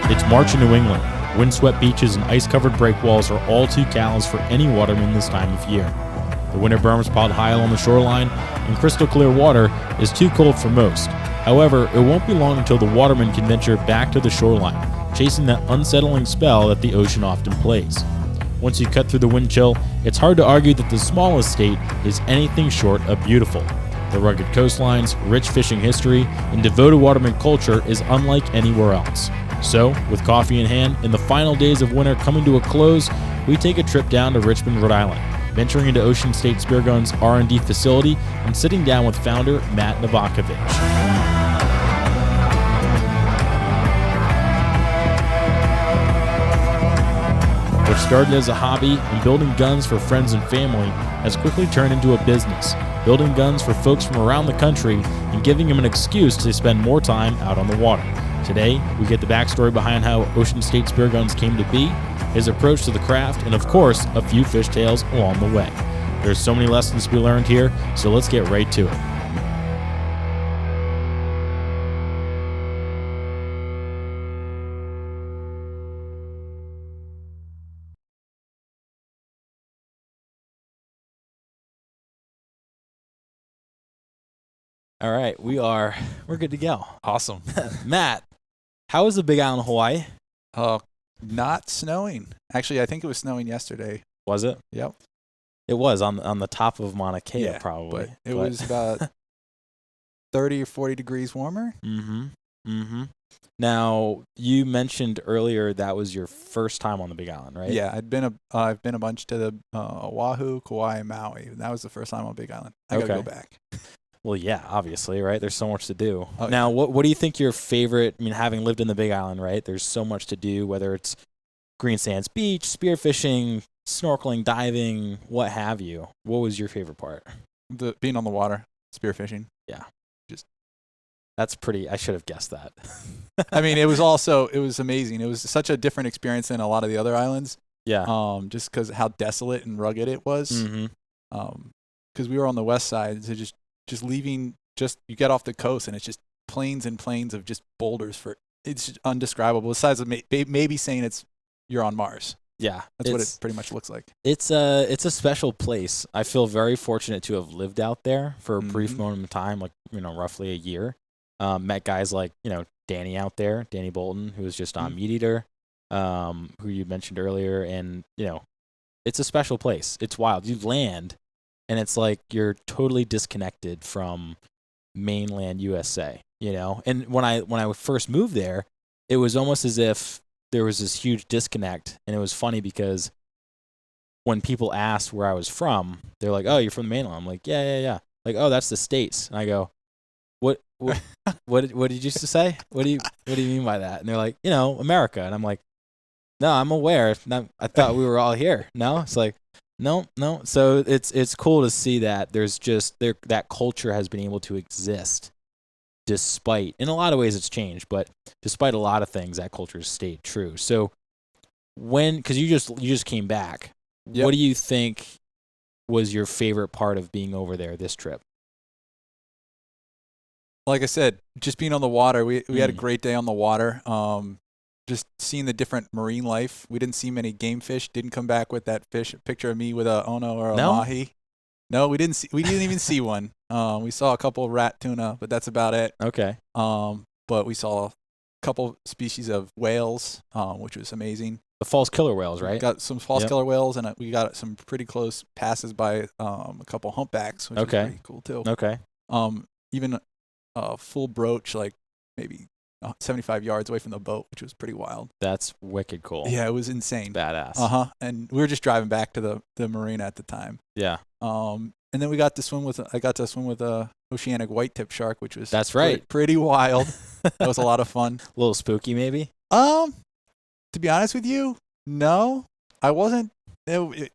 It's March in New England. Windswept beaches and ice-covered breakwalls are all too callous for any waterman this time of year. The winter berms piled high along the shoreline and crystal clear water is too cold for most. However, it won't be long until the waterman can venture back to the shoreline, chasing that unsettling spell that the ocean often plays. Once you cut through the wind chill, it's hard to argue that the smallest state is anything short of beautiful. The rugged coastlines, rich fishing history, and devoted waterman culture is unlike anywhere else. So, with coffee in hand and the final days of winter coming to a close, we take a trip down to Richmond, Rhode Island, venturing into Ocean State Spearguns R&D facility and sitting down with founder Matt Novakovich. What started as a hobby and building guns for friends and family has quickly turned into a business, building guns for folks from around the country and giving them an excuse to spend more time out on the water. Today, we get the backstory behind how Ocean State Spearguns came to be, his approach to the craft, and of course, a few fish tales along the way. There's so many lessons to be learned here, so let's get right to it. All right, we're good to go. Awesome. Matt, how was the Big Island of Hawaii? Not snowing. Actually, I think it was snowing yesterday. Was it? Yep. It was on the top of Mauna Kea, Yeah, probably. But it was about 30 or 40 degrees warmer. Now, you mentioned earlier that was your first time on the Big Island, right? Yeah, I've been a bunch to the Oahu, Kauai, and Maui. That was the first time on Big Island. I gotta go back. Well, yeah, obviously, right? There's so much to do. Oh, now, what do you think your favorite, I mean, having lived in the Big Island, right? There's so much to do, whether it's Green Sands Beach, spearfishing, snorkeling, diving, what have you. What was your favorite part? Being on the water, spearfishing. Yeah. That's pretty, I should have guessed that. I mean, it was amazing. It was such a different experience than a lot of the other islands. Yeah. Just because how desolate and rugged it was. Because we were on the west side, so just leaving, you get off the coast and it's just plains and plains of just boulders it's just undescribable. Besides maybe saying you're on Mars. Yeah. That's what it pretty much looks like. It's a special place. I feel very fortunate to have lived out there for a brief moment of time, like, roughly a year. Met guys like, Danny out there, Danny Bolton, who was just on Meat Eater, who you mentioned earlier. And, it's a special place. It's wild. You land and it's like you're totally disconnected from mainland USA, And when I first moved there, it was almost as if there was this huge disconnect. And it was funny because when people asked where I was from, they're like, "Oh, you're from the mainland." I'm like, "Yeah." Like, "Oh, that's the States." And I go, What did you just say? What do you mean by that? And they're like, America. And I'm like, no, I'm aware. I thought we were all here. No, it's like, no. So it's cool to see that there's that culture has been able to exist despite, in a lot of ways it's changed, but despite a lot of things, that culture has stayed true. So because you just came back, Yep. What do you think was your favorite part of being over there this trip? Like I said, just being on the water, we had a great day on the water. Just seeing the different marine life. We didn't see many game fish. Didn't come back with that picture of me with a ono or a mahi. No, we didn't even see one. We saw a couple of rat tuna, but that's about it. Okay. But we saw a couple species of whales, which was amazing. The false killer whales, right? We got some false killer whales, and we got some pretty close passes by a couple humpbacks, which was pretty cool too. Okay. Even a full broach, like maybe 75 yards away from the boat, which was pretty wild. That's wicked cool. Yeah, it was insane. Badass. And we were just driving back to the marina at the time. Yeah. And then I got to swim with a oceanic white-tip shark, which was pretty wild. That was a lot of fun. A little spooky, maybe. To be honest with you, no, I wasn't. You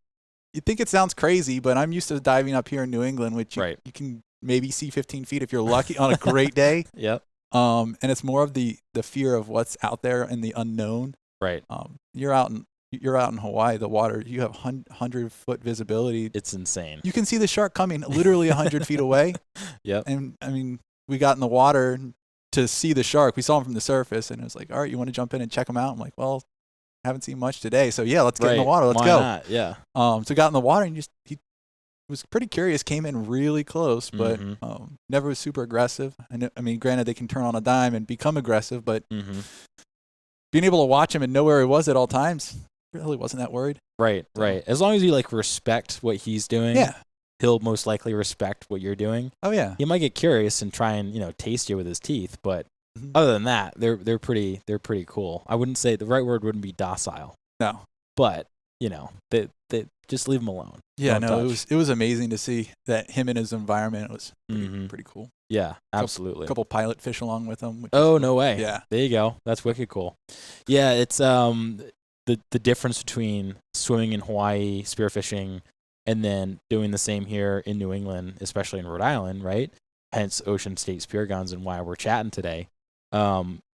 think it sounds crazy, but I'm used to diving up here in New England, which you can maybe see 15 feet if you're lucky on a great day. Yep. And it's more of the fear of what's out there and the unknown. Right. You're out in Hawaii, the water, you have 100-foot visibility. It's insane. You can see the shark coming literally 100 feet away. Yep. And I mean, we got in the water, to see the shark. We saw him from the surface, and it was like, all right, you want to jump in and check him out? I'm like, well, haven't seen much today, so yeah, let's get in the water. Let's Why go. Not? Yeah. So got in the water, and he was pretty curious. Came in really close, but never was super aggressive. I mean, granted, they can turn on a dime and become aggressive, but being able to watch him and know where he was at all times, really wasn't that worried. Right. As long as you like respect what he's doing, he'll most likely respect what you're doing. Oh yeah. He might get curious and try and taste you with his teeth, but other than that, they're pretty cool. I wouldn't say the right word wouldn't be docile. No. But they just leave him alone. Yeah, no, it was amazing to see that him in his environment. It was pretty cool. Yeah, absolutely. A couple pilot fish along with him. No way. Yeah. There you go. That's wicked cool. Yeah, it's the difference between swimming in Hawaii, spearfishing, and then doing the same here in New England, especially in Rhode Island, right? Hence Ocean State Spearguns and why we're chatting today,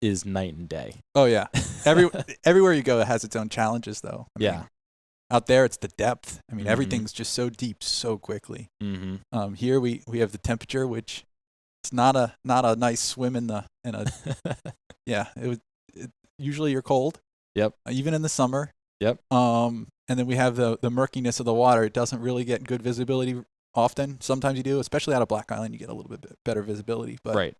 is night and day. Oh yeah. Everywhere you go, it has its own challenges, though. I mean, out there, it's the depth. I mean, everything's just so deep so quickly. Here we have the temperature, which it's not a nice swim in a usually you're cold. Yep. Even in the summer. Yep. And then we have the murkiness of the water. It doesn't really get good visibility often. Sometimes you do, especially out of Black Island, you get a little bit better visibility. But right.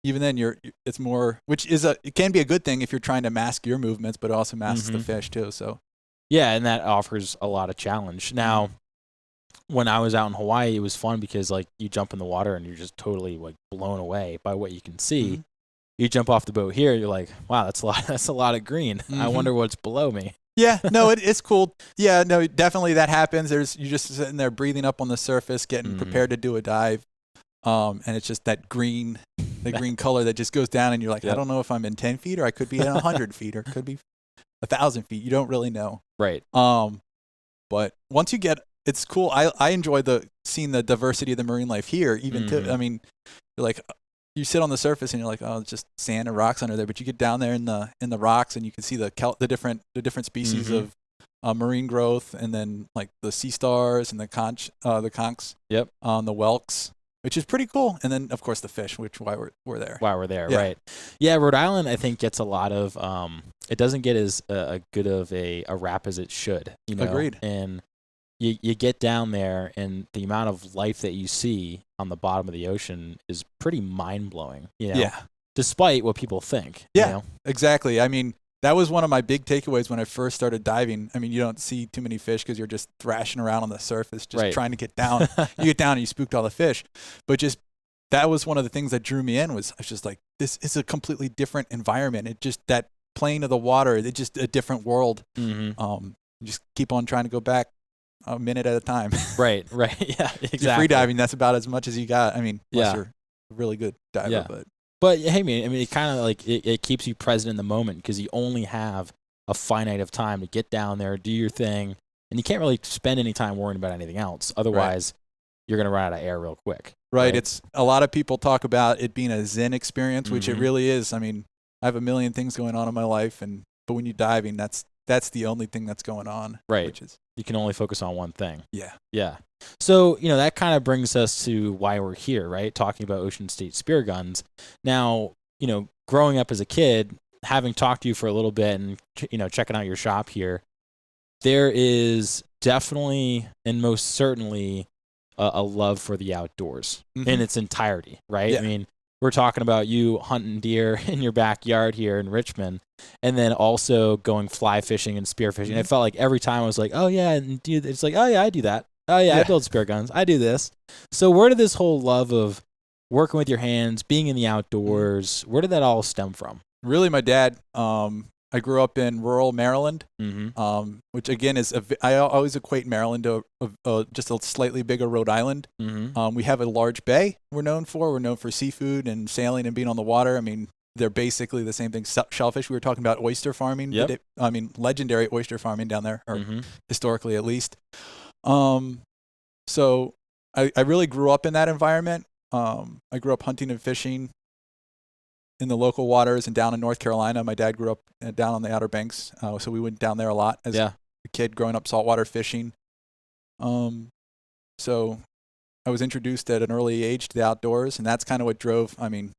Even then, it's more, which is it can be a good thing if you're trying to mask your movements, but it also masks the fish too. So. Yeah, and that offers a lot of challenge. Now, when I was out in Hawaii, it was fun because like you jump in the water and you're just totally like blown away by what you can see. You jump off the boat here, you're like, wow, that's a lot of green. I wonder what's below me. Yeah, no, it's cool. Yeah, no, definitely that happens. You're just sitting there breathing up on the surface, getting prepared to do a dive. And it's just that green color that just goes down, and you're like, I don't know if I'm in 10 feet or I could be in 100 feet or could be 1,000 feet. You don't really know. Right. But once you get, it's cool. I enjoy seeing the diversity of the marine life here, even too. I mean, you're like, you sit on the surface and you're like, oh, it's just sand and rocks under there. But you get down there in the rocks and you can see the different species of marine growth, and then like the sea stars and the conchs. Yep. The whelks, which is pretty cool. And then of course the fish, which why we're there. Right. Yeah, Rhode Island I think gets a lot of it doesn't get as good of a rap as it should. Agreed. And you get down there, and the amount of life that you see on the bottom of the ocean is pretty mind-blowing, Yeah. Despite what people think. Yeah, exactly. I mean, that was one of my big takeaways when I first started diving. I mean, you don't see too many fish because you're just thrashing around on the surface, just trying to get down. You get down and you spooked all the fish. But just that was one of the things that drew me in. I was just like, this is a completely different environment. It just, that plane of the water, it's just a different world. You just keep on trying to go back a minute at a time. Right. Yeah, exactly. You're free diving, that's about as much as you got. I mean, unless you're a really good diver. But hey, man, I mean, it kind of like it keeps you present in the moment because you only have a finite of time to get down there, do your thing, and you can't really spend any time worrying about anything else. Otherwise, you're gonna run out of air real quick. Right. It's a lot of people talk about it being a Zen experience, which it really is. I mean, I have a million things going on in my life, but when you're diving, that's the only thing that's going on. Right. Which is, you can only focus on one thing. Yeah. So, that kind of brings us to why we're here, right? Talking about Ocean State Spearguns. Now, growing up as a kid, having talked to you for a little bit and, checking out your shop here, there is definitely and most certainly a love for the outdoors in its entirety, right? Yeah. I mean, we're talking about you hunting deer in your backyard here in Richmond, and then also going fly fishing and spearfishing. I felt like every time I was like, oh yeah, and it's like, oh yeah, I do that. Oh yeah, I build spear guns. I do this. So where did this whole love of working with your hands, being in the outdoors, where did that all stem from? Really, my dad. I grew up in rural Maryland, which again I always equate Maryland to just a slightly bigger Rhode Island. We have a large bay we're known for. We're known for seafood and sailing and being on the water. I mean, they're basically the same thing. Shellfish, we were talking about oyster farming. Yep. I mean, legendary oyster farming down there, or historically at least. So I really grew up in that environment. I grew up hunting and fishing in the local waters and down in North Carolina. My dad grew up down on the Outer Banks, so we went down there a lot as a kid growing up saltwater fishing. So I was introduced at an early age to the outdoors, and that's kind of what drove. I mean,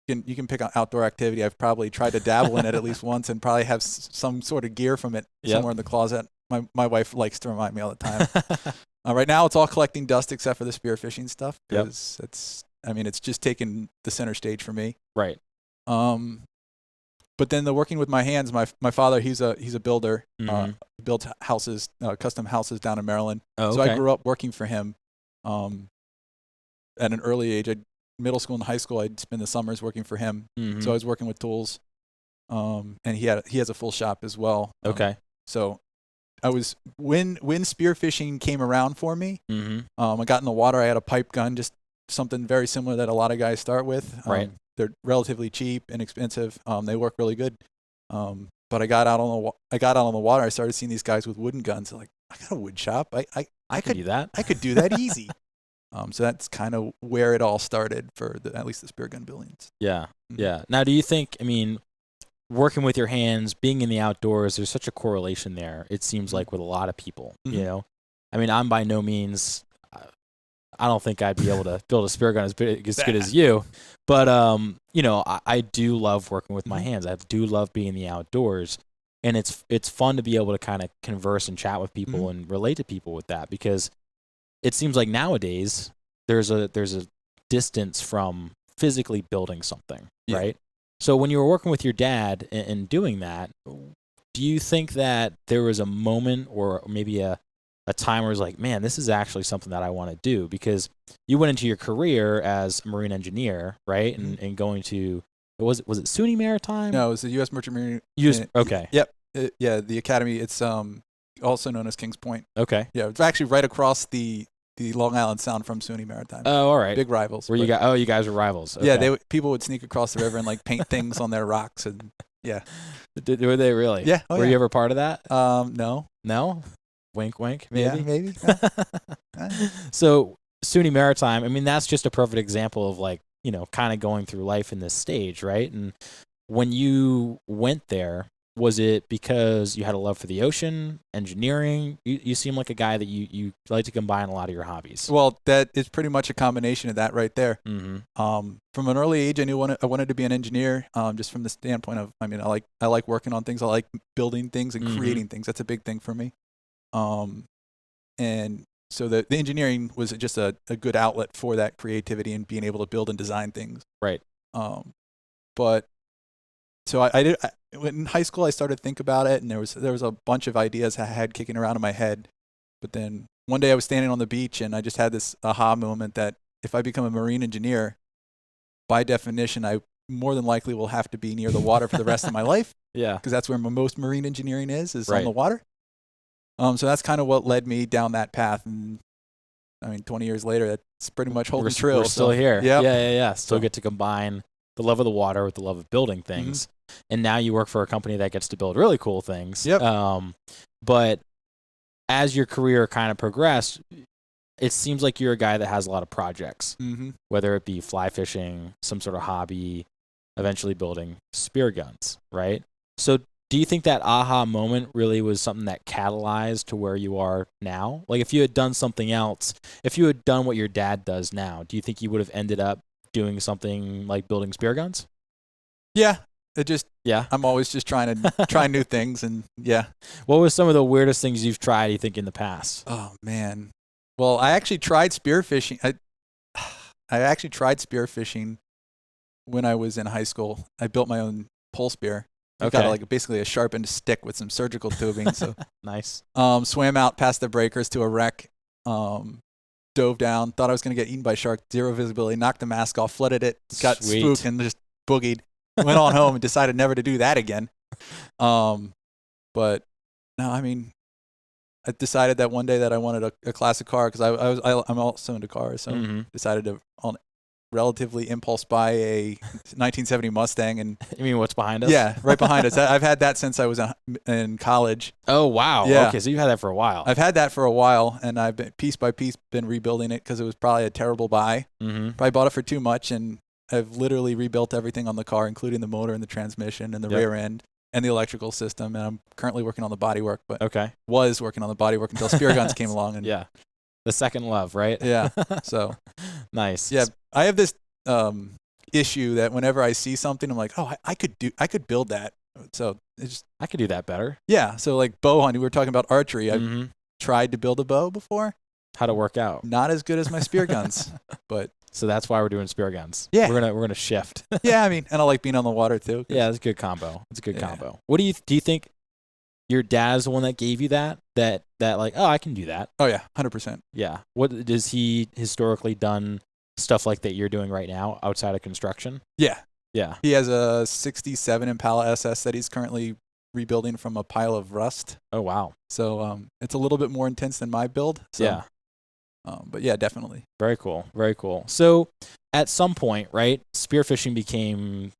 you can pick on outdoor activity. I've probably tried to dabble in it at least once, and probably have some sort of gear from it somewhere in the closet. My wife likes to remind me all the time. Right now, it's all collecting dust except for the spearfishing stuff, because it's just taken the center stage for me. Right. But then the working with my hands, my father, he's a builder, built houses, custom houses down in Maryland. Oh, okay. So I grew up working for him. At an early age, middle school and high school, I'd spend the summers working for him. So I was working with tools, and he has a full shop as well. Okay. So I was when spearfishing came around for me. I got in the water. I had a pipe gun, just something very similar that a lot of guys start with. Right. They're relatively cheap, inexpensive. They work really good. But I got out on the water. I started seeing these guys with wooden guns. I'm like, I got a wood shop. I could do that. I could do that easy. So that's kind of where it all started for at least the spear gun buildings. Yeah. Yeah. Now, do you think, I mean, working with your hands, being in the outdoors, there's such a correlation there, it seems like, with a lot of people, you know? I mean, I'm by no means, I don't think I'd be able to build a spear gun as good as you, but, you know, I do love working with my hands. I do love being in the outdoors, and it's fun to be able to kind of converse and chat with people and relate to people with that, because it seems like nowadays there's a distance from physically building something, right? So when you were working with your dad and doing that, do you think that there was a moment or maybe a time where it was like, man, this is actually something that I want to do? Because you went into your career as a marine engineer, right? And going to, was it SUNY Maritime? No, it was the U.S. Merchant Marine. Okay. Yep. The academy. It's also known as Kings Point. Okay. Yeah, it's actually right across the Long Island Sound from SUNY Maritime. Oh, all right. Big rivals. You guys were rivals. Okay. Yeah, people would sneak across the river and like paint things on their rocks, and Were they really? Yeah. Were you ever part of that? No. No? Wink, wink, maybe? Yeah, maybe. So SUNY Maritime, I mean, that's just a perfect example of, like, you know, kind of going through life in this stage, right? And when you went there, was it because you had a love for the ocean, engineering? You seem like a guy that you like to combine a lot of your hobbies. Well, that is pretty much a combination of that right there. From an early age, I knew I wanted to be an engineer, just from the standpoint of, I mean, I like working on things. I like building things and creating things. That's a big thing for me. And so the engineering was just a good outlet for that creativity and being able to build and design things. Right. But so I in high school, I started to think about it, and there was a bunch of ideas I had kicking around in my head. But then one day I was standing on the beach, and I just had this aha moment that if I become a marine engineer, by definition, I more than likely will have to be near the water for the rest of my life. Yeah. Because that's where most marine engineering is on the water. So that's kind of what led me down that path. And I mean, 20 years later, that's pretty much holding true. We're still here. Yep. Yeah. Still get to combine the love of the water with the love of building things. And now you work for a company that gets to build really cool things. Yep. But as your career kind of progressed, it seems like you're a guy that has a lot of projects, whether it be fly fishing, some sort of hobby, eventually building spear guns, right? So do you think that aha moment really was something that catalyzed to where you are now? Like, if you had done something else, if you had done what your dad does now, do you think you would have ended up doing something like building spear guns? Yeah. I'm always just trying to try new things, and What was some of the weirdest things you've tried, you think, in the past? Oh man. Well, I actually tried spearfishing. I actually tried spearfishing when I was in high school. I built my own pole spear. I got basically a sharpened stick with some surgical tubing. So nice. Swam out past the breakers to a wreck. Dove down. Thought I was going to get eaten by a shark. Zero visibility. Knocked the mask off. Flooded it. Got spooked and just boogied. Went on home and decided never to do that again. But no, I mean, I decided that one day that I wanted a classic car, because I'm also into cars. So decided to relatively impulse buy a 1970 Mustang. And you mean what's behind us? Yeah, right behind us. I've had that since I was in college. Oh wow. Yeah. Okay, so you've had that for a while. I've had that for a while, and I've been piece by piece been rebuilding it because it was probably a terrible buy. Probably bought it for too much, and I've literally rebuilt everything on the car, including the motor and the transmission and the rear end and the electrical system. And I'm currently working on the bodywork, but was working on the bodywork until spear guns came along. And The second love, right? Yeah. So nice. Yeah, I have this issue that whenever I see something, I'm like, oh, I could build that. So I could do that better. Yeah. So like bow hunting, we were talking about archery. I've tried to build a bow before. How'd it work out? Not as good as my spear guns, but. So that's why we're doing spear guns. Yeah. We're gonna shift. Yeah, I mean, and I like being on the water too. Yeah, it's a good combo. It's a good combo. What do you think? Your dad's the one that gave you that like, oh, I can do that. Oh yeah, 100%. Yeah. What does he historically done stuff like that you're doing right now outside of construction? Yeah. Yeah. He has a '67 Impala SS that he's currently rebuilding from a pile of rust. Oh wow. So it's a little bit more intense than my build. So, yeah. But yeah, definitely. Very cool. Very cool. So at some point, right, spearfishing became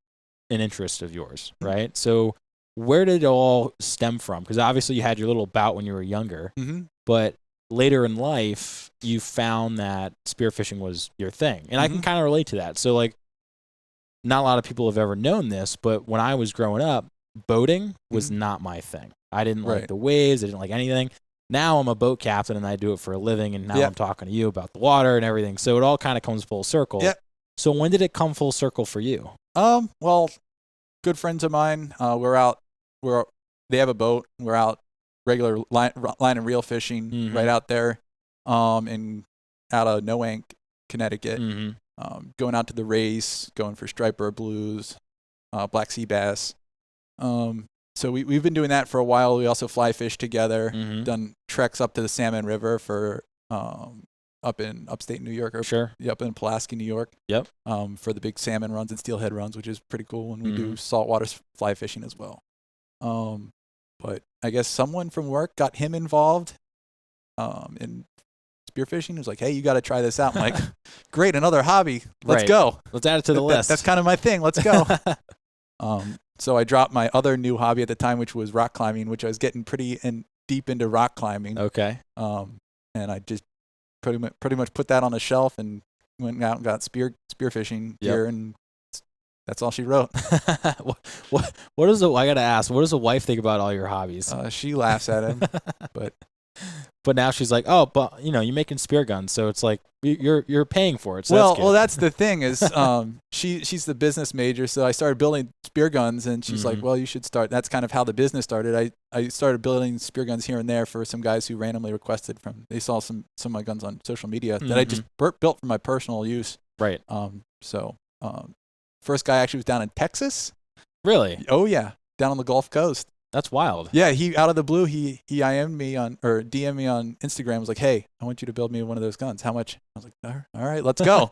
an interest of yours, right? So where did it all stem from? Because obviously you had your little bout when you were younger, but later in life you found that spearfishing was your thing. And I can kind of relate to that. So like, not a lot of people have ever known this, but when I was growing up, boating was not my thing. I didn't like the waves. I didn't like anything. Now I'm a boat captain and I do it for a living, and now I'm talking to you about the water and everything. So it all kind of comes full circle. Yeah. So when did it come full circle for you? Well, good friends of mine, they have a boat. We're out regular line and reel fishing right out there, out of Noank, Connecticut. Going out to the race, going for striper blues, black sea bass. So we've been doing that for a while. We also fly fish together. Done treks up to the Salmon River for up in upstate New York, up in Pulaski, New York. Yep. For the big salmon runs and steelhead runs, which is pretty cool. And we do saltwater fly fishing as well. But I guess someone from work got him involved in spearfishing. He was like, "Hey, you got to try this out." I'm like, "Great, another hobby. Let's go. Let's add it to the list." That's kind of my thing. Let's go. So I dropped my other new hobby at the time, which was rock climbing, which I was getting pretty deep into rock climbing. Okay. And I just pretty much put that on a shelf and went out and got spearfishing gear, and that's all she wrote. What is I gotta ask? What does a wife think about all your hobbies? She laughs at him, but now she's like, oh, but you're making spear guns, so it's like you're paying for it. So well, that's the thing is, she's the business major, so I started building spear guns, and she's like, well, you should start. That's kind of how the business started. I started building spear guns here and there for some guys who randomly requested they saw some of my guns on social media that I just built for my personal use. Right. First guy actually was down in Texas. Really? Oh yeah, down on the Gulf Coast. That's wild. Yeah, he out of the blue, he IM'd me DM'd me on Instagram. Was like, "Hey, I want you to build me one of those guns. How much?" I was like, "All right, let's go."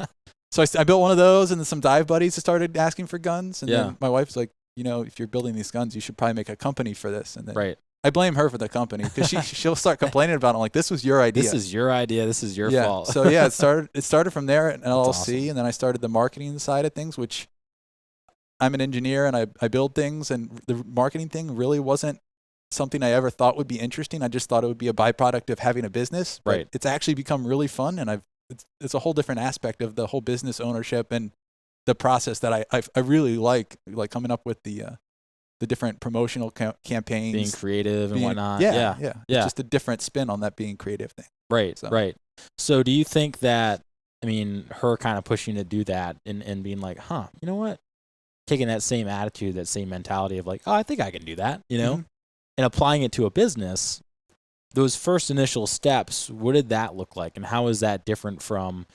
So I built one of those, and then some dive buddies started asking for guns, and then my wife's like, "If you're building these guns, you should probably make a company for this." And then I blame her for the company because she'll start complaining about it. I'm like, "This was your idea. This is your idea. This is your fault." So yeah, it started from there at LLC, awesome. and then I started the marketing side of things, which I'm an engineer and I build things, and the marketing thing really wasn't something I ever thought would be interesting. I just thought it would be a byproduct of having a business. But it's actually become really fun, and it's a whole different aspect of the whole business ownership and the process that I really like coming up with the different promotional campaigns, being creative and whatnot. Yeah. It's just a different spin on that being creative thing. Right. So do you think that, her kind of pushing to do that and being like, you know what? Taking that same attitude, that same mentality of like, oh, I think I can do that, and applying it to a business, those first initial steps, what did that look like? And how is that different from,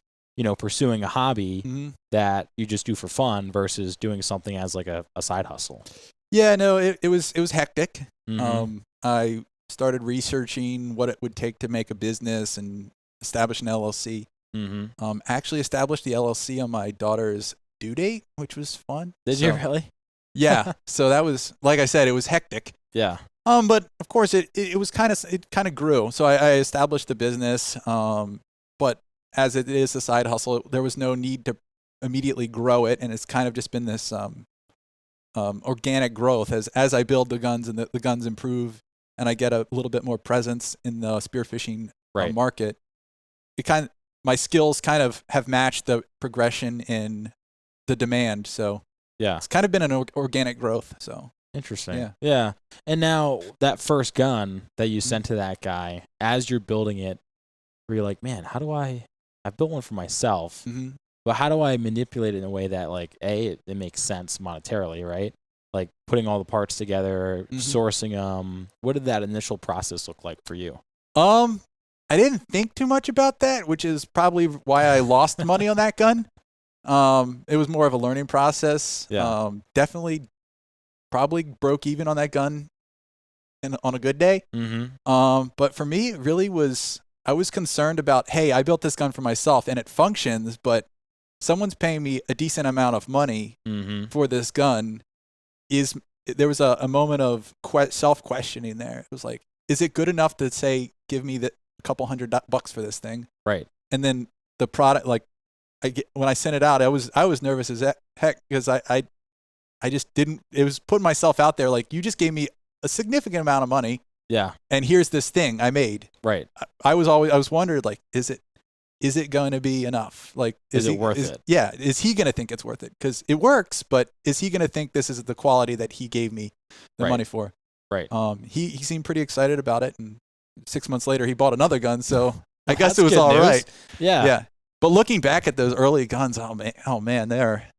pursuing a hobby that you just do for fun versus doing something as like a side hustle? Yeah, no, it was hectic. I started researching what it would take to make a business and establish an LLC. Actually established the LLC on my daughter's due date, which was fun. Did you really? Yeah. So that was, like I said, it was hectic. Yeah. But of course it was kind of grew. So I established the business. But as it is a side hustle, there was no need to immediately grow it. And it's kind of just been this, organic growth as I build the guns and the guns improve and I get a little bit more presence in the spearfishing market. My skills kind of have matched the progression in the demand. So it's kind of been an organic growth. So interesting. Yeah. And now that first gun that you sent to that guy, as you're building it, where you're like, man, I built one for myself, Mm-hmm. but how do I manipulate it in a way that like, it makes sense monetarily, right? Like putting all the parts together, sourcing them. What did that initial process look like for you? I didn't think too much about that, which is probably why I lost money on that gun. It was more of a learning process. Yeah. Definitely probably broke even on that gun on a good day. Mm-hmm. But for me, it really was, I was concerned about, hey, I built this gun for myself and it functions, but someone's paying me a decent amount of money for this gun. There was a moment of self-questioning there. It was like, is it good enough to say, give me a couple $100 for this thing? Right. And then the product, like, when I sent it out, I was nervous as heck because I just didn't. It was putting myself out there like, you just gave me a significant amount of money. Yeah. And here's this thing I made. Right. I was wondering, like, is it going to be enough? Like, is it worth it? Yeah. Is he going to think it's worth it? Because it works, but is he going to think this is the quality that he gave me the money for? Right. He seemed pretty excited about it, and 6 months later he bought another gun. So I guess that's it was good all news. right. Yeah. Yeah. But looking back at those early guns, oh man,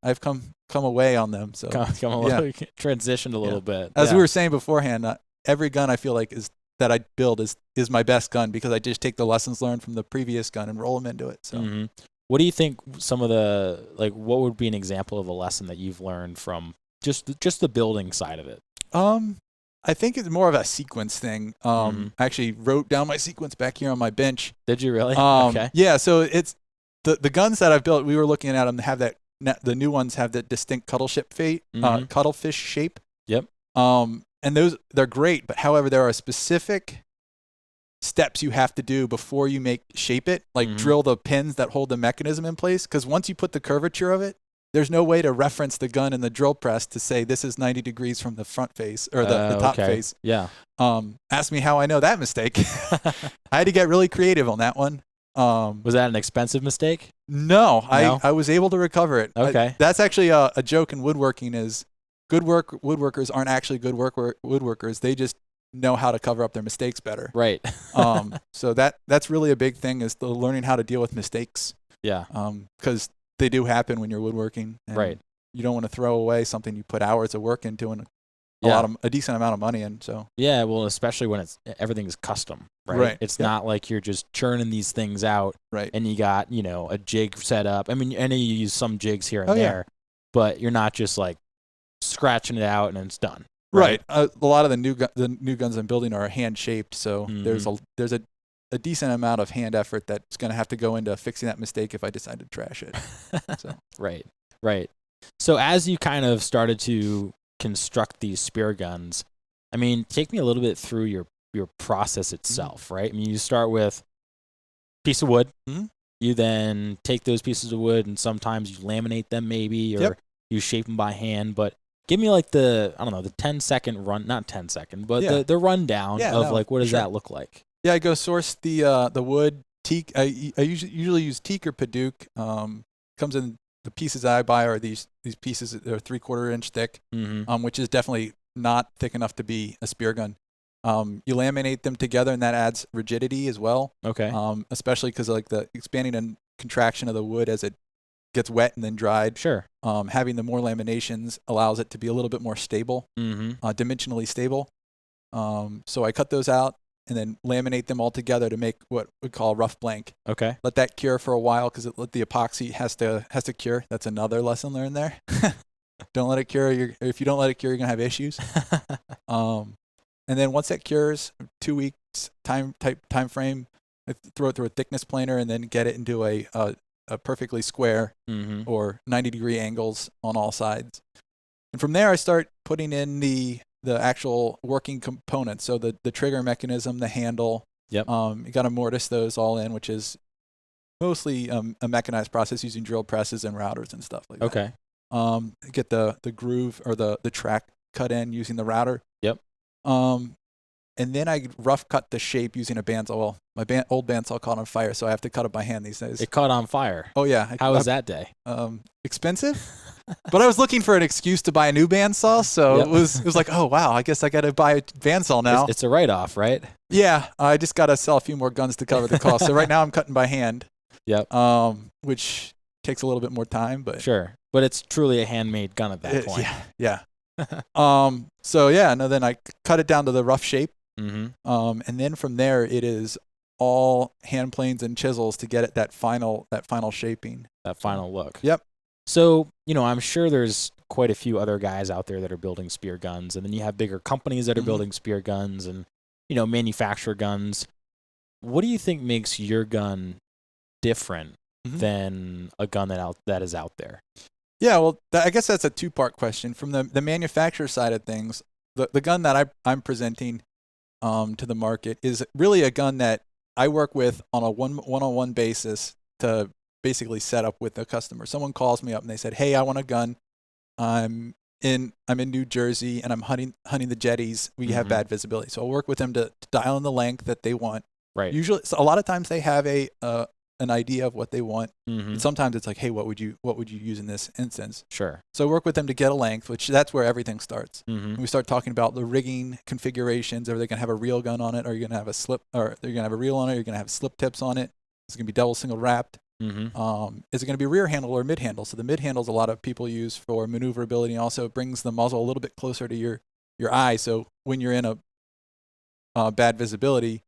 I've come away on them. So transitioned a little bit. As we were saying beforehand, every gun I feel like that I build is my best gun because I just take the lessons learned from the previous gun and roll them into it. So, what do you think? Some of the what would be an example of a lesson that you've learned from just the building side of it? I think it's more of a sequence thing. I actually wrote down my sequence back here on my bench. Did you really? Okay. Yeah. So it's the guns that I've built. We were looking at them. Have that. The new ones have that distinct cuttlefish shape. Yep. And they're great. But however, there are specific steps you have to do before you shape it, like drill the pins that hold the mechanism in place. Because once you put the curvature of it, there's no way to reference the gun in the drill press to say this is 90 degrees from the front face or the top face. Yeah. Ask me how I know that mistake. I had to get really creative on that one. Was that an expensive mistake? No, I was able to recover it. Okay. That's actually a joke in woodworking is woodworkers aren't actually good woodworkers. They just know how to cover up their mistakes better. Right. So that's really a big thing is the learning how to deal with mistakes. Yeah. Because they do happen when you're woodworking. And right. You don't want to throw away something you put hours of work into and a decent amount of money in. So yeah, well, especially when everything is custom, right? It's not like you're just churning these things out, right? And you got a jig set up. I mean, I know you use some jigs here and there, but you're not just like scratching it out and it's done. Right. A lot of the new guns I'm building are hand shaped, so there's a decent amount of hand effort that's going to have to go into fixing that mistake if I decide to trash it. So. Right. So as you kind of started to construct these spear guns, I mean, take me a little bit through your process itself, right? I mean, you start with a piece of wood. You then take those pieces of wood and sometimes you laminate them maybe or you shape them by hand. But give me like the 10-second run, not 10-second, but the rundown of like what does that look like? Yeah, I go source the wood teak. I usually use teak or padauk. Comes in the pieces that I buy are these pieces that are 3/4 inch thick, which is definitely not thick enough to be a spear gun. You laminate them together and that adds rigidity as well. Okay. Especially because like the expanding and contraction of the wood as it gets wet and then dried. Sure. Having the more laminations allows it to be a little bit more stable, dimensionally stable. So I cut those out and then laminate them all together to make what we call rough blank. Okay. Let that cure for a while because the epoxy has to cure. That's another lesson learned there. Don't let it cure. If you don't let it cure, you're gonna have issues. And then once that cures, 2 weeks time frame, I throw it through a thickness planer and then get it into a perfectly square or 90-degree angles on all sides. And from there, I start putting in the actual working components. So the trigger mechanism, the handle. Yep. You got to mortise those all in, which is mostly a mechanized process using drill presses and routers and stuff like that. Okay. Get the groove or the track cut in using the router. Yep. And And then I rough cut the shape using a bandsaw. Well, my old bandsaw caught on fire, so I have to cut it by hand these days. It caught on fire. Oh yeah. How was that day? Expensive. But I was looking for an excuse to buy a new bandsaw, so it was like, oh wow, I guess I got to buy a bandsaw now. It's a write-off, right? Yeah, I just got to sell a few more guns to cover the cost. So right now I'm cutting by hand. Yep. Which takes a little bit more time, but sure. But it's truly a handmade gun at that point. Yeah. So yeah, no, then I cut it down to the rough shape. Mm-hmm. And then from there it is all hand planes and chisels to get it that final shaping. That final look. Yep. So, I'm sure there's quite a few other guys out there that are building spear guns, and then you have bigger companies that are building spear guns and, manufacture guns. What do you think makes your gun different than a gun that is out there? Yeah, well, I guess that's a two-part question. From the manufacturer side of things, the gun that I'm presenting to the market is really a gun that I work with on a one-on-one basis to basically set up with the customer. Someone calls me up and they said, "Hey, I want a gun. I'm in New Jersey and I'm hunting the jetties. We have bad visibility." So I'll work with them to dial in the length that they want. Right. Usually, so a lot of times they have an idea of what they want. And sometimes it's like, "Hey, what would you use in this instance?" Sure. So I work with them to get a length, which that's where everything starts. Mm-hmm. We start talking about the rigging configurations. Are they going to have a reel gun on it? Are you going to have a slip? Or are you going to have a reel on it? Are you going to have slip tips on it? Is it going to be double single wrapped? Is it going to be rear handle or mid handle? So the mid handles a lot of people use for maneuverability, and also it brings the muzzle a little bit closer to your eye. So when you're in a bad visibility,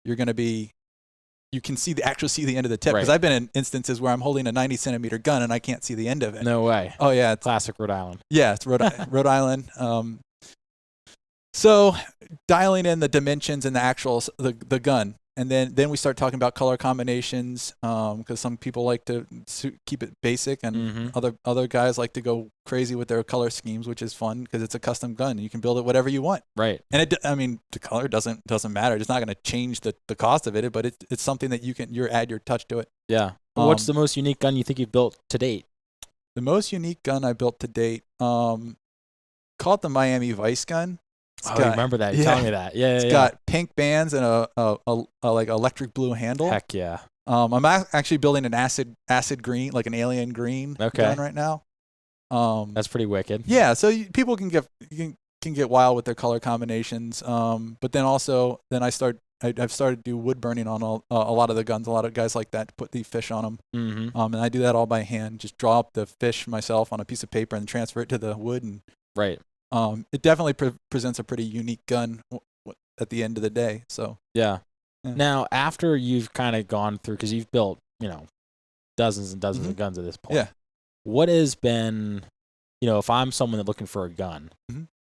you can actually see the end of the tip. Because I've been in instances where I'm holding a 90 centimeter gun and I can't see the end of it. No way. Oh yeah, it's classic Rhode Island. Yeah, it's Rhode Island. So dialing in the dimensions and the actual the gun. And then we start talking about color combinations because some people like to keep it basic, and other guys like to go crazy with their color schemes, which is fun because it's a custom gun. You can build it whatever you want. Right. And the color doesn't matter. It's not going to change the cost of it, but it's something that you add your touch to it. Yeah. What's the most unique gun you think you've built to date? The most unique gun I built to date, call it the Miami Vice gun. I remember that. You telling me that. Yeah, It's got pink bands and a like electric blue handle. Heck yeah. I'm actually building an acid green, like an alien green gun right now. That's pretty wicked. Yeah, so people can get wild with their color combinations. But then also I've started to do wood burning on a lot of the guns. A lot of guys like that to put the fish on them. And I do that all by hand. Just draw up the fish myself on a piece of paper and transfer it to the wood. And right. It definitely presents a pretty unique gun at the end of the day. So yeah. Now, after you've kind of gone through, because you've built, dozens and dozens of guns at this point. Yeah. What has been, if I'm someone that's looking for a gun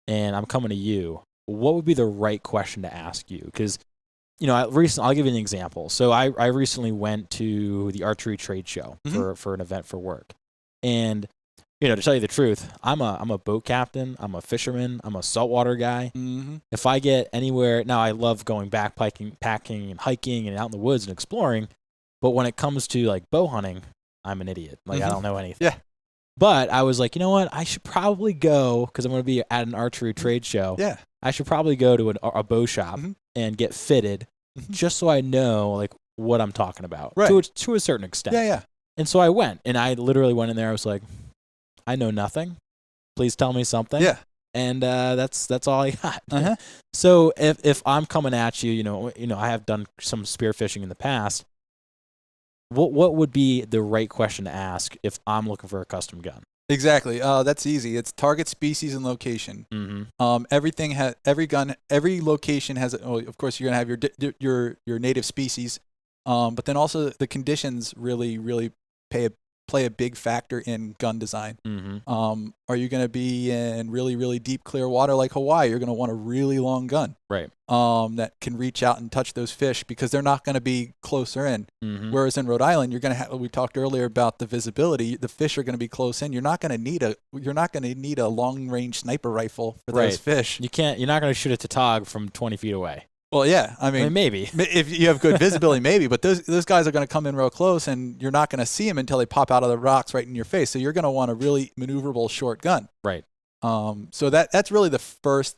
and I'm coming to you, what would be the right question to ask you? Because, I'll give you an example. So I recently went to the archery trade show for an event for work, and to tell you the truth, I'm a boat captain. I'm a fisherman. I'm a saltwater guy. If I get anywhere, now I love going backpacking, packing, and hiking and out in the woods and exploring. But when it comes to like bow hunting, I'm an idiot. Like I don't know anything. Yeah. But I was like, you know what? I should probably go because I'm going to be at an archery trade show. Yeah. I should probably go to a bow shop and get fitted, just so I know like what I'm talking about to a certain extent. Yeah, yeah. And so I went, and I literally went in there. I was like, I know nothing. Please tell me something. Yeah. And that's all I got. So if I'm coming at you, I have done some spearfishing in the past. What would be the right question to ask if I'm looking for a custom gun? Exactly. That's easy. It's target species and location. Every location has. Of course, you're gonna have your native species, but then also the conditions really play a big factor in gun design. Are you going to be in really deep clear water like Hawaii? You're going to want a really long gun, right? That can reach out and touch those fish because they're not going to be closer in. Whereas in Rhode Island, you're going to have. We talked earlier about the visibility. The fish are going to be close in. You're not going to need a long range sniper rifle for those fish. You're not going to shoot a tautog from 20 feet away. Well, yeah. I mean, maybe if you have good visibility, maybe. But those guys are going to come in real close, and you're not going to see them until they pop out of the rocks right in your face. So you're going to want a really maneuverable short gun. Right. So that's really the first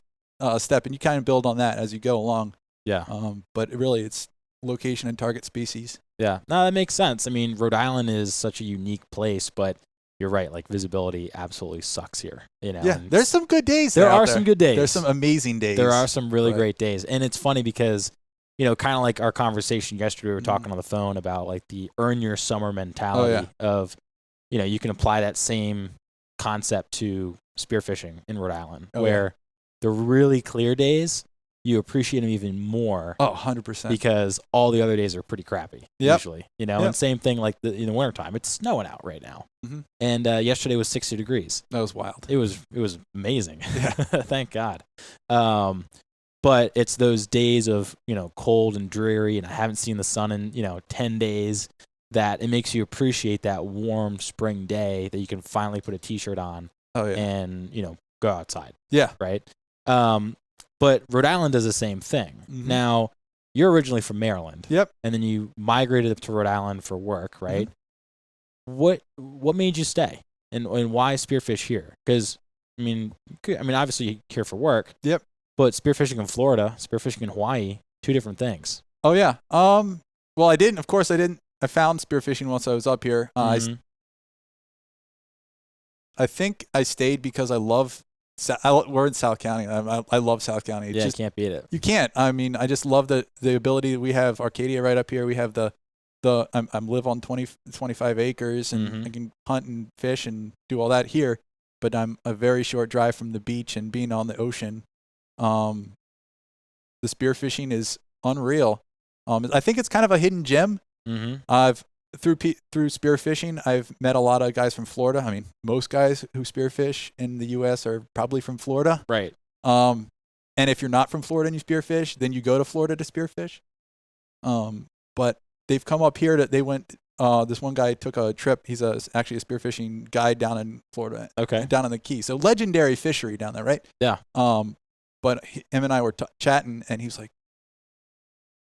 step, and you kind of build on that as you go along. Yeah. But really, it's location and target species. Yeah. No, that makes sense. I mean, Rhode Island is such a unique place, but you're right. Like, visibility absolutely sucks here. You know. Yeah. There's some good days. There are some good days. There's some amazing days. There are some really great days, and it's funny because, you know, kind of like our conversation yesterday, we were talking on the phone about like the earn your summer mentality of, you know, you can apply that same concept to spearfishing in Rhode Island, where the really clear days, you appreciate them even more. 100%. Because all the other days are pretty crappy, usually. You know, and same thing like in the wintertime. It's snowing out right now. Mm-hmm. And yesterday was 60 degrees. That was wild. It was amazing. Yeah. Thank God. But it's those days of, you know, cold and dreary, and I haven't seen the sun in, you know, 10 days, that it makes you appreciate that warm spring day that you can finally put a T-shirt on and, you know, go outside. Yeah. Right? But Rhode Island does the same thing. Mm-hmm. Now, you're originally from Maryland. Yep. And then you migrated up to Rhode Island for work, right? Mm-hmm. What made you stay? And why spearfish here? Because, I mean, obviously you're here for work. Yep. But spearfishing in Florida, spearfishing in Hawaii, two different things. Oh, yeah. Well, I didn't. Of course, I didn't. I found spearfishing once I was up here. I think I stayed because I love. We're in South County. I love South County. You can't beat it. You can't. I mean, I just love the ability that we have. Arcadia right up here. We have I live on 25 acres, and I can hunt and fish and do all that here. But I'm a very short drive from the beach and being on the ocean. The spearfishing is unreal. I think it's kind of a hidden gem. Mm-hmm. Through spearfishing, I've met a lot of guys from Florida. I mean, most guys who spearfish in the U.S. are probably from Florida. Right. And if you're not from Florida and you spearfish, then you go to Florida to spearfish. But they've come up here. They went. This one guy took a trip. He's actually a spearfishing guide down in Florida. Okay. Down in the Key. So legendary fishery down there, right? Yeah. But him and I were chatting, and he was like,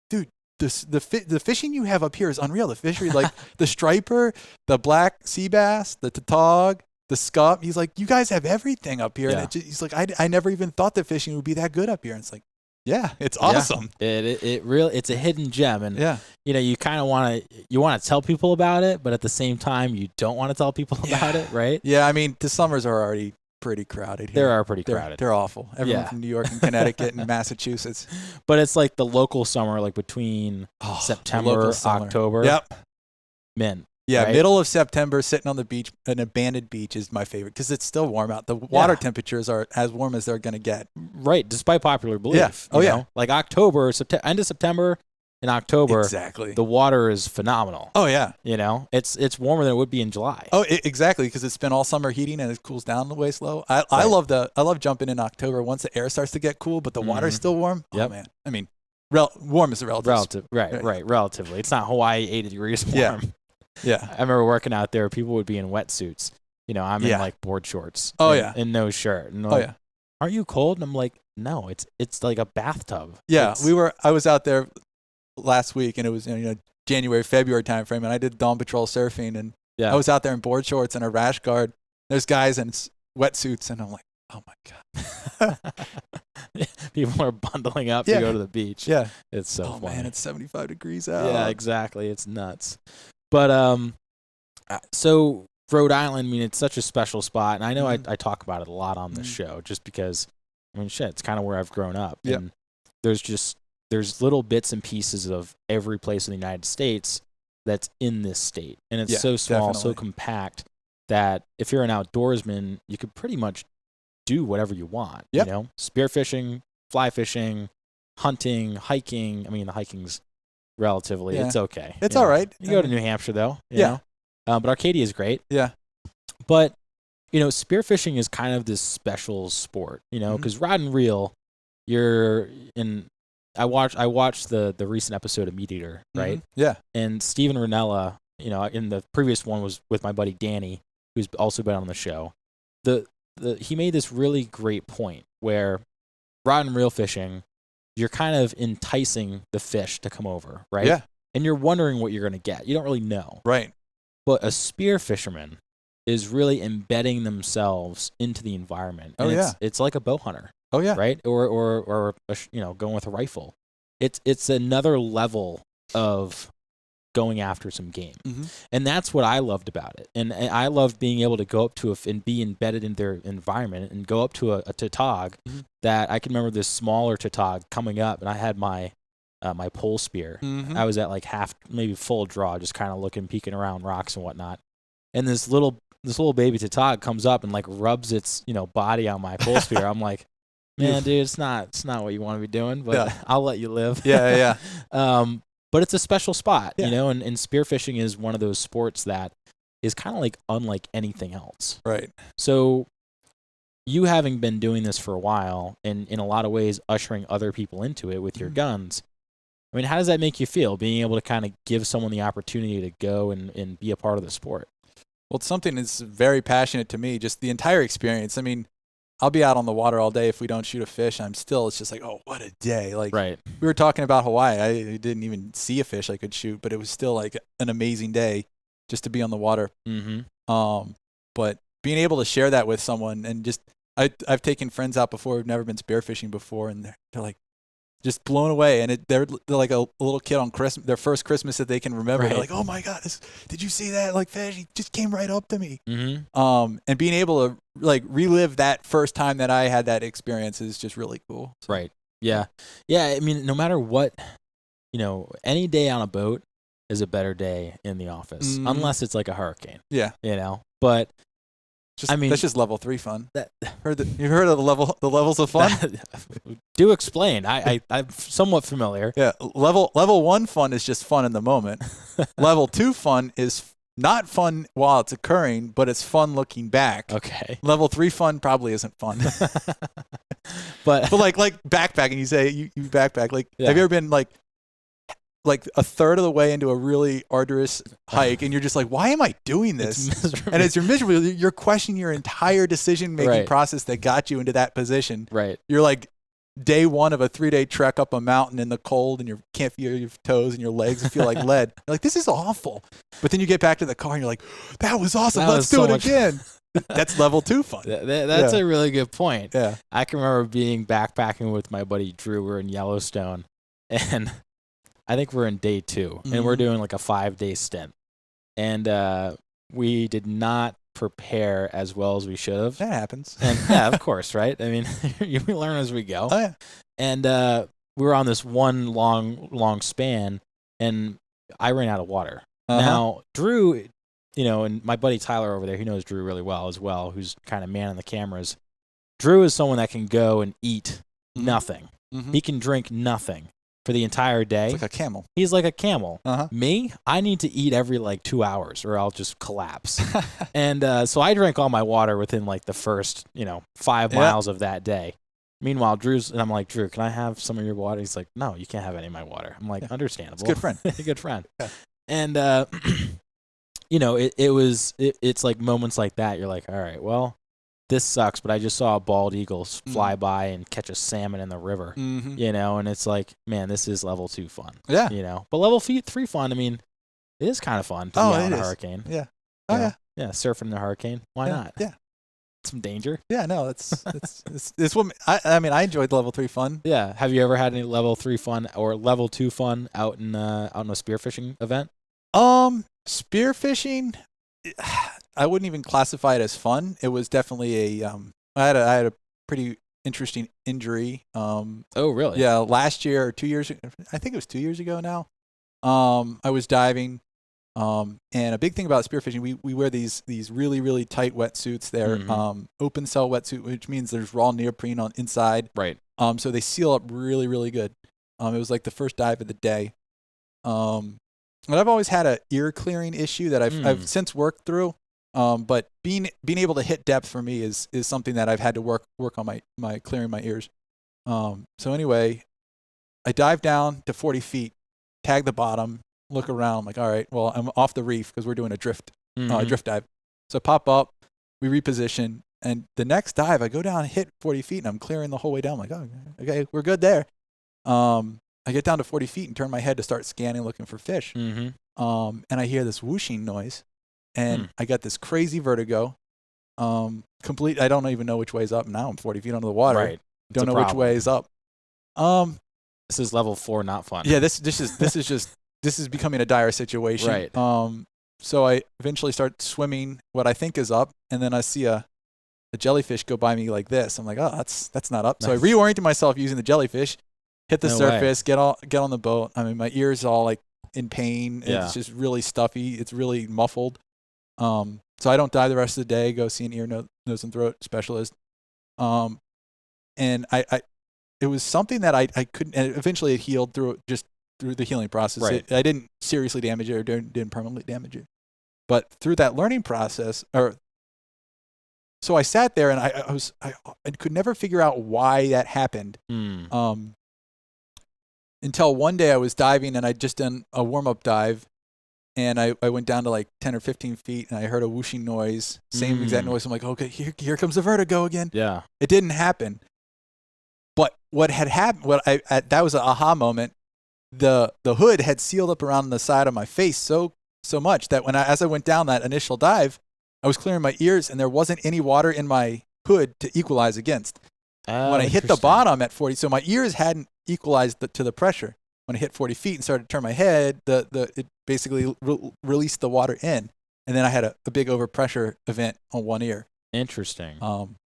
"Dude, the fishing you have up here is unreal. The fishery, like the striper, the black sea bass, the tautog, the scup. He's like, you guys have everything up here." Yeah. And he's like, I never even thought that fishing would be that good up here. And it's like, yeah, it's awesome. Yeah. It's a hidden gem, and you know, you kind of want to tell people about it, but at the same time, you don't want to tell people about it, right? Yeah, I mean, the summers are already pretty crowded here. They are pretty crowded. They're awful. Everyone from New York and Connecticut and Massachusetts. But it's like the local summer, like between September, October. Yep. Man. Yeah, right? Middle of September, sitting on the beach, an abandoned beach is my favorite because it's still warm out. The water temperatures are as warm as they're going to get. Right, despite popular belief. Yeah. You know? Like October, end of September, in October, the water is phenomenal. Oh yeah, you know, it's warmer than it would be in July. Oh, exactly, because it's been all summer heating and it cools down the way slow. I love jumping in October once the air starts to get cool, but the water's still warm. Yep. Oh man, I mean, warm is a relative. Right, relatively. It's not Hawaii 80 degrees warm. Yeah. I remember working out there. People would be in wetsuits. You know, I'm in like board shorts. Oh and no shirt. And like, aren't you cold? And I'm like, no, it's like a bathtub. Yeah, I was out there last week, and it was January, February time frame, and I did dawn patrol surfing, and I was out there in board shorts and a rash guard. There's guys in wetsuits, and I'm like, oh my God. People are bundling up to go to the beach. Yeah, it's so funny. Man, it's 75 degrees out. Yeah, exactly. It's nuts. But so Rhode Island, I mean, it's such a special spot, and I know I talk about it a lot on this show, just because, I mean, it's kind of where I've grown up, and there's little bits and pieces of every place in the United States that's in this state. And it's so small, so compact, that if you're an outdoorsman, you could pretty much do whatever you want. Yep. You know, spearfishing, fly fishing, hunting, hiking. I mean, the hiking's relatively, it's okay. It's all right. You go to New Hampshire, though. You know? But Arcadia is great. Yeah. But, you know, spearfishing is kind of this special sport, you know, because rod and reel, you're in... I watched the recent episode of Meat Eater, right? Mm-hmm. Yeah. And Steven Ranella, you know, in the previous one was with my buddy Danny, who's also been on the show. He made this really great point where rod and reel fishing, you're kind of enticing the fish to come over, right? Yeah. And you're wondering what you're going to get. You don't really know. Right. But a spear fisherman is really embedding themselves into the environment. And it's like a bow hunter. Oh yeah. Right. Or going with a rifle. It's another level of going after some game. Mm-hmm. And that's what I loved about it. And I loved being able to go up to and be embedded in their environment and go up to a tautog that I can remember this smaller tautog coming up, and I had my my pole spear. I was at like half, maybe full draw, just kind of looking, peeking around rocks and whatnot. And this little baby tautog comes up and like rubs its body on my pole spear. I'm like, man, dude, it's not what you want to be doing, but I'll let you live. Yeah. But it's a special spot, and spearfishing is one of those sports that is kind of like unlike anything else. Right. So you having been doing this for a while and in a lot of ways ushering other people into it with your guns, I mean, how does that make you feel, being able to kind of give someone the opportunity to go and be a part of the sport? Well, it's something that's very passionate to me, just the entire experience. I mean, I'll be out on the water all day. If we don't shoot a fish, it's just like, oh, what a day. Like, we were talking about Hawaii. I didn't even see a fish I could shoot, but it was still like an amazing day just to be on the water. But being able to share that with someone, and just, I've taken friends out before who've never been spearfishing before, and they're like just blown away. And they're like a little kid on Christmas, their first Christmas that they can remember. They're like, oh my God, did you see that? Like, fish, he just came right up to me. And being able to like relive that first time that I had that experience is just really cool. So. Right. Yeah. Yeah. I mean, no matter what, any day on a boat is a better day in the office, unless it's like a hurricane. Yeah. But that's just level 3 fun. You've heard of the levels of fun? Do explain. I'm somewhat familiar. Yeah. Level 1 fun is just fun in the moment. Level 2 fun is not fun while it's occurring, but it's fun looking back. Okay. Level 3 fun probably isn't fun. but like backpacking, you say you backpack. Like, have you ever been like a third of the way into a really arduous hike, and you're just like, why am I doing this? And as you're miserable, you're questioning your entire decision-making process that got you into that position. Right. You're like day 1 of a 3-day trek up a mountain in the cold, and you can't feel your toes and your legs feel like lead. You're like, this is awful. But then you get back to the car and you're like, that was awesome. Let's do it again. That's level 2 fun. That's a really good point. Yeah. I can remember being backpacking with my buddy Drew. We're in Yellowstone, and I think we're in day 2, and we're doing like a 5-day stint. And we did not prepare as well as we should have. That happens. And yeah, of course, right? I mean, we learn as we go. Oh, yeah. And we were on this one long span, and I ran out of water. Now, Drew, and my buddy Tyler over there, he knows Drew really well as well, who's kind of manning the cameras. Drew is someone that can go and eat nothing. He can drink nothing for the entire day. It's like a camel. He's like a camel. Me, I need to eat every like 2 hours or I'll just collapse. And so I drank all my water within like the first, 5 miles of that day. Meanwhile, and I'm like, Drew, can I have some of your water? He's like, no, you can't have any of my water. I'm like, understandable. It's a good friend. Good friend. Yeah. And, it's like moments like that. You're like, all right, well, this sucks, but I just saw a bald eagle fly by and catch a salmon in the river, and it's like, man, this is level 2 fun. Yeah. But level 3 fun, I mean, it is kind of fun to be out on a hurricane. Yeah. Oh, yeah. Yeah, surfing in a hurricane. Why not? Yeah. Some danger. Yeah, no, it's what I mean, I enjoyed level 3 fun. Yeah. Have you ever had any level 3 fun or level 2 fun out in a spearfishing event? Spearfishing, I wouldn't even classify it as fun. It was definitely I had a pretty interesting injury. Oh, really? Yeah, last year or 2 years, I think it was 2 years ago now. I was diving, and a big thing about spearfishing, we wear these really, really tight wetsuits. They're open cell wetsuit, which means there's raw neoprene on inside. Right. So they seal up really, really good. It was like the first dive of the day. And I've always had a ear clearing issue that I've since worked through. But being able to hit depth for me is something that I've had to work on my clearing my ears. So anyway, I dive down to 40 feet, tag the bottom, look around. I'm like, all right, well, I'm off the reef because we're doing a drift dive. So I pop up, we reposition, and the next dive, I go down and hit 40 feet, and I'm clearing the whole way down. I'm like, oh, okay, we're good there. I get down to 40 feet and turn my head to start scanning, looking for fish. And I hear this whooshing noise, and I got this crazy vertigo. I don't even know which way's up now. I'm 40 feet under the water. Right. Don't know which way is up. This is level 4, not fun. Yeah, this is becoming a dire situation. Right. So I eventually start swimming what I think is up, and then I see a jellyfish go by me like this. I'm like, oh, that's not up. So I reoriented myself using the jellyfish, hit the surface, get on the boat. I mean, my ears all like in pain. Yeah. It's just really stuffy. It's really muffled. So I don't dive the rest of the day. Go see an ear, nose, and throat specialist. And it was something that I couldn't. And eventually, it healed through the healing process. Right. I didn't seriously damage it or didn't permanently damage it. But through that learning process, so I sat there and I could never figure out why that happened. Until one day I was diving and I'd just done a warm-up dive, and I went down to like 10 or 15 feet and I heard a whooshing noise, same exact noise. I'm like, okay, here comes the vertigo again. Yeah. It didn't happen. But what had happened, that was an aha moment. The hood had sealed up around the side of my face so much that as I went down that initial dive, I was clearing my ears and there wasn't any water in my hood to equalize against. When I hit the bottom at 40, so my ears hadn't equalized to the pressure. When I hit 40 feet and started to turn my head, it basically released the water in, and then I had a big overpressure event on one ear. Interesting.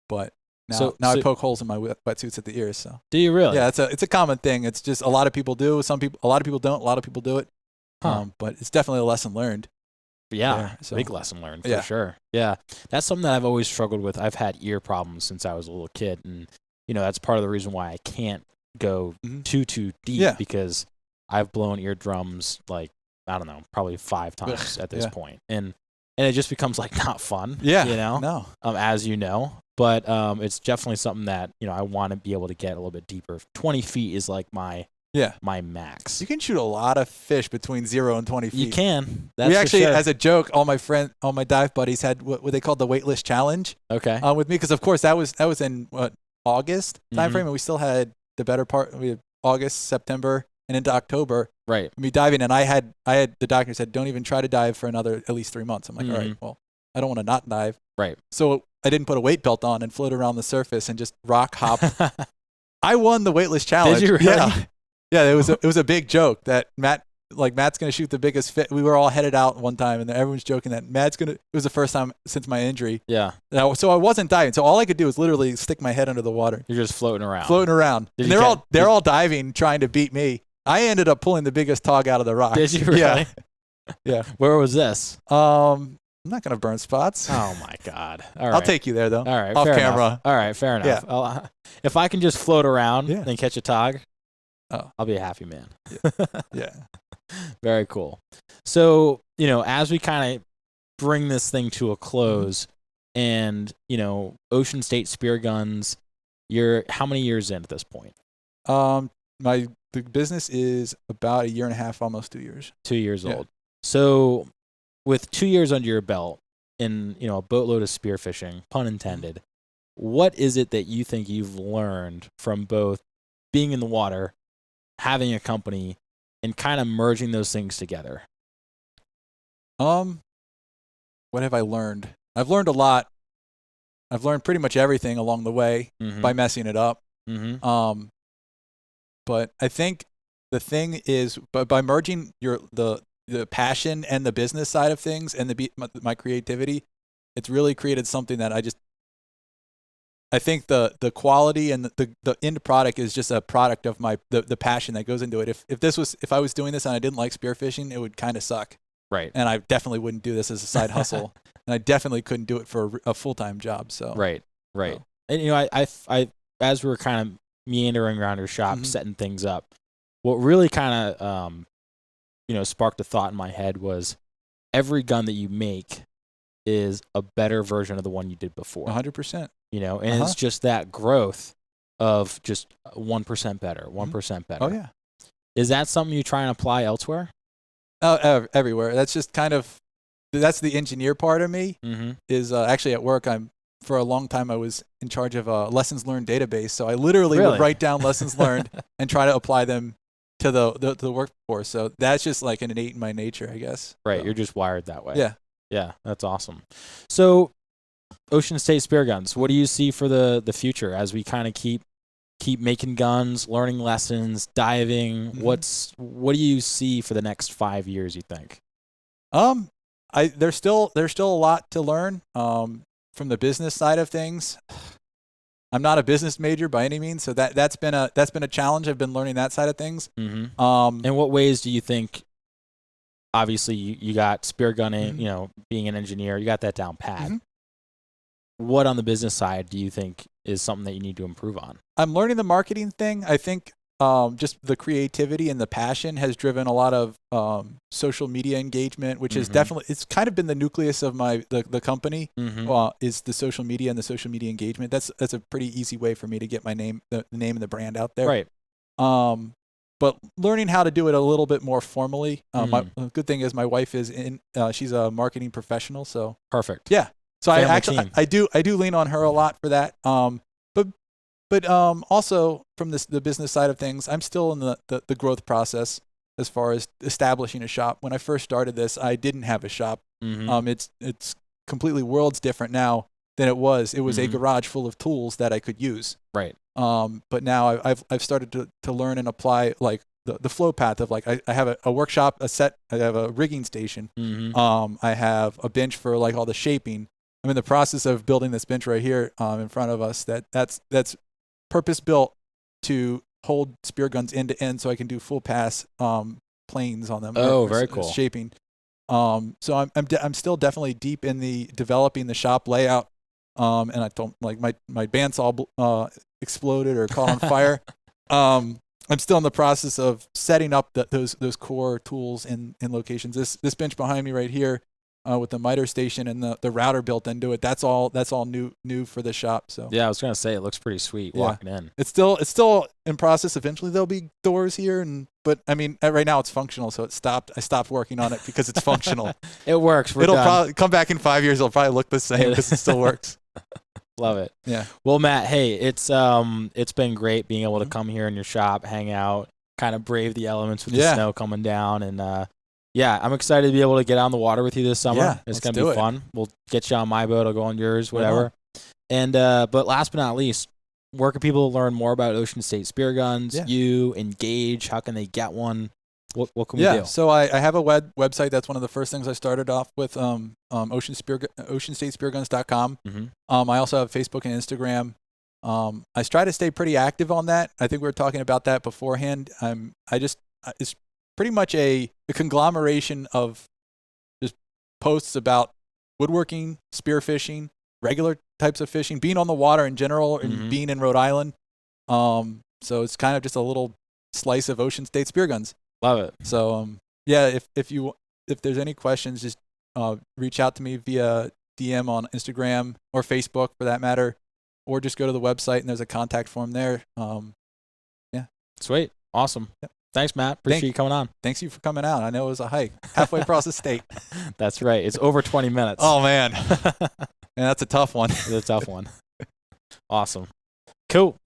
But now I poke holes in my wetsuits at the ears. So do you really? Yeah, it's a common thing. It's just a lot of people do. A lot of people don't. A lot of people do it. But it's definitely a lesson learned. Yeah, big lesson learned for sure. Yeah, that's something that I've always struggled with. I've had ear problems since I was a little kid, and that's part of the reason why I can't go too deep because I've blown eardrums like, I don't know, probably 5 times at this point, and it just becomes like not fun. Yeah, no. As you know, but it's definitely something that I want to be able to get a little bit deeper. 20 feet is like my max. You can shoot a lot of fish between 0 and 20 feet. You can. That's we actually, for sure. As a joke, all my dive buddies had what they called the weightless challenge. Okay. With me, because of course that was in August timeframe, and we still had the better part. We had August, September, and into October. Right. Me diving, and I had the doctor said, don't even try to dive for another at least 3 months. I'm like, all right, well, I don't want to not dive. Right. So I didn't put a weight belt on and float around the surface and just rock hop. I won the weightless challenge. Did you really? Yeah. Yeah, it was a big joke that Matt's going to shoot the biggest fish. We were all headed out one time, and everyone's joking that it was the first time since my injury. Yeah. So I wasn't diving. So all I could do was literally stick my head under the water. You're just floating around. And they're all diving, trying to beat me. I ended up pulling the biggest tog out of the rock. Did you really? Yeah. Yeah. Where was this? I'm not going to burn spots. Oh, my God. All right. I'll take you there, though. All right. Off fair camera. Enough. All right. Fair enough. Yeah. If I can just float around and catch a tog, I'll be a happy man. Yeah. Very cool. So, as we kind of bring this thing to a close and, Ocean State Spearguns, you're how many years in at this point? The business is about 1.5 years, almost 2 years. 2 years old. So with 2 years under your belt in, a boatload of spearfishing, pun intended, what is it that you think you've learned from both being in the water, having a company, and kind of merging those things together? What have I learned? I've learned a lot. I've learned pretty much everything along the way by messing it up. But I think the thing is, by merging the passion and the business side of things and my creativity, it's really created something that I think the quality and the end product is just a product of the passion that goes into it. If I was doing this and I didn't like spearfishing, it would kind of suck. Right. And I definitely wouldn't do this as a side hustle, and I definitely couldn't do it for a full-time job. So. Right. And I as we were kind of meandering around your shop, setting things up, what really kind of sparked a thought in my head was every gun that you make is a better version of the one you did before. 100%. And it's just that growth of just 1% better, 1% better. Oh, yeah. Is that something you try and apply elsewhere? Everywhere. That's just that's the engineer part of me. Is actually at work. For a long time, I was in charge of a lessons learned database. So I literally would write down lessons learned and try to apply them to the workforce. So that's just like an innate in my nature, I guess. Right. So. You're just wired that way. Yeah. Yeah. That's awesome. So Ocean State Spearguns, what do you see for the future as we kind of keep keep making guns, learning lessons, diving? What do you see for the next 5 years, you think? There's still a lot to learn from the business side of things. I'm not a business major by any means, so that's been a challenge. I've been learning that side of things. Mm-hmm. In what ways do you think? Obviously, you got spear gunning, being an engineer, you got that down pat. Mm-hmm. What on the business side do you think is something that you need to improve on? I'm learning the marketing thing. I think just the creativity and the passion has driven a lot of social media engagement, which is definitely, it's kind of been the nucleus of the company, is the social media and the social media engagement. That's a pretty easy way for me to get my name, the name and the brand out there. Right. But learning how to do it a little bit more formally. The good thing is my wife is she's a marketing professional, so perfect. Yeah. So I do lean on her a lot for that. But also from the business side of things, I'm still in the growth process as far as establishing a shop. When I first started this, I didn't have a shop. It's completely worlds different now than it was. It was a garage full of tools that I could use. Right. But now I've started to learn and apply like the flow path of like I have a workshop, a set. I have a rigging station. I have a bench for like all the shaping. I'm in the process of building this bench right here in front of us. That's purpose built to hold spear guns end to end, so I can do full pass planes on them. Oh, very cool. Shaping. So I'm still definitely deep in the developing the shop layout. And I don't like my bandsaw exploded or caught on fire. I'm still in the process of setting up those core tools in locations. This bench behind me right here. With the miter station and the router built into it, that's all new for the shop. So yeah, I was gonna say it looks pretty sweet walking in. It's still in process. Eventually there'll be doors here, but I mean right now it's functional, so it stopped. I stopped working on it because it's functional. It works. It'll probably come back in 5 years. It'll probably look the same because it still works. Love it. Yeah. Well, Matt, hey, it's been great being able to come here in your shop, hang out, kind of brave the elements with the snow coming down, and yeah, I'm excited to be able to get on the water with you this summer. Yeah, it's going to be fun. We'll get you on my boat. I'll go on yours, whatever. And but last but not least, where can people learn more about Ocean State Spear Guns? Yeah. You engage? How can they get one? What can we do? So I have a website. That's one of the first things I started off with. OceanStateSpearguns.com. I also have Facebook and Instagram. I try to stay pretty active on that. I think we were talking about that beforehand. It's pretty much a conglomeration of just posts about woodworking, spearfishing, regular types of fishing, being on the water in general, and being in Rhode Island. So it's kind of just a little slice of Ocean State Spear Guns. Love it. So if there's any questions, just reach out to me via DM on Instagram or Facebook for that matter, or just go to the website and there's a contact form there. Sweet. Awesome. Yep. Thanks, Matt. Appreciate you coming on. Thanks you for coming out. I know it was a hike halfway across the state. That's right. It's over 20 minutes. Oh, man. Man, that's a tough one. It's a tough one. Awesome. Cool.